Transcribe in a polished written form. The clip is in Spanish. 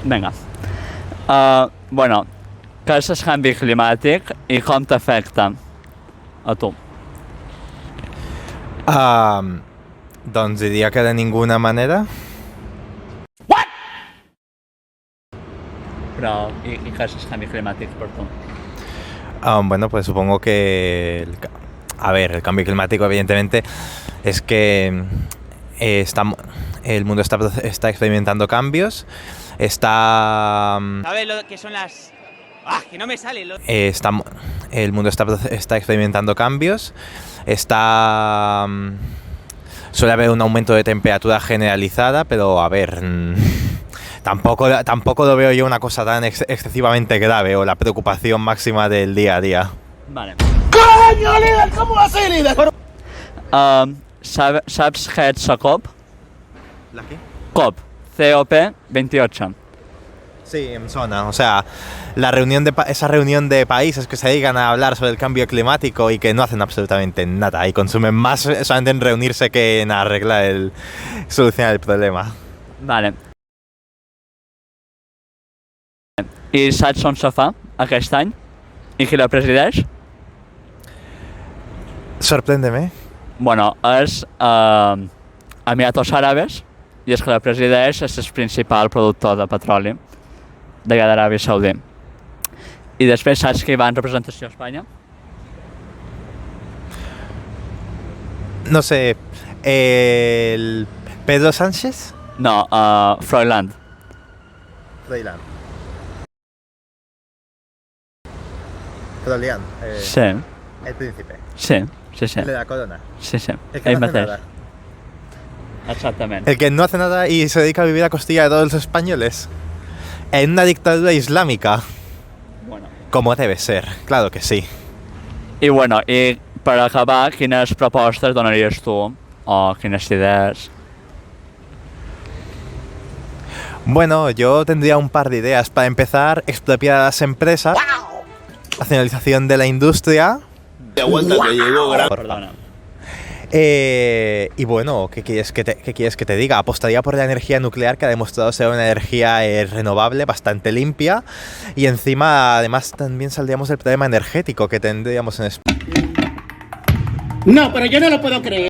Vinga. Bueno, què és el canvi climàtic i com t'afecta a tu? Doncs diría que de ninguna manera. Però, i què és el canvi climàtic per tu? Bueno, pues supongo que el cambio climático evidentemente es que el mundo está experimentando cambios, ¿Sabes lo que son las...? ¡Ah, que no me sale! el mundo está experimentando cambios, suele haber un aumento de temperatura generalizada, pero tampoco lo veo yo una cosa tan excesivamente grave o la preocupación máxima del día a día. Vale. ¡Coño, líder! ¿Cómo va a ser líder? Saps què és la COP? ¿La qué? COP. COP28. Sí, en zona. O sea, esa reunión de países que se dedican a hablar sobre el cambio climático y que no hacen absolutamente nada y consumen más solamente en reunirse que en solucionar el problema. Vale. I saps on se fa aquest any? I qui la presideix? Sorpréndeme. Bueno, és Emiratos Árabes i és que la presideix és el principal productor de petroli d'Aràbia Saudí. I després saps que hi va en representació a Espanya? No sé, ¿el Pedro Sánchez? No, Froilán. Froilán. Froilán. Sí, El príncipe. sí. El de la corona. Sí. El que Ell no hace mateix. nada. Exactament. El que no hace nada y se dedica a vivir a costilla de todos los españoles. En una dictadura islámica. Bueno. Como debe ser, claro que sí. I bueno, i per acabar, quines propostes donaries tu? O quines idees? Bueno, yo tendría un par de ideas. Para empezar, expropiar a las empresas. Nacionalización de la industria. Perdona. Y bueno, ¿qué quieres que te diga? Apostaría por la energía nuclear, que ha demostrado ser una energía renovable, bastante limpia. Y encima, además, también saldríamos del problema energético que tendríamos en España. No, pero yo no lo puedo creer.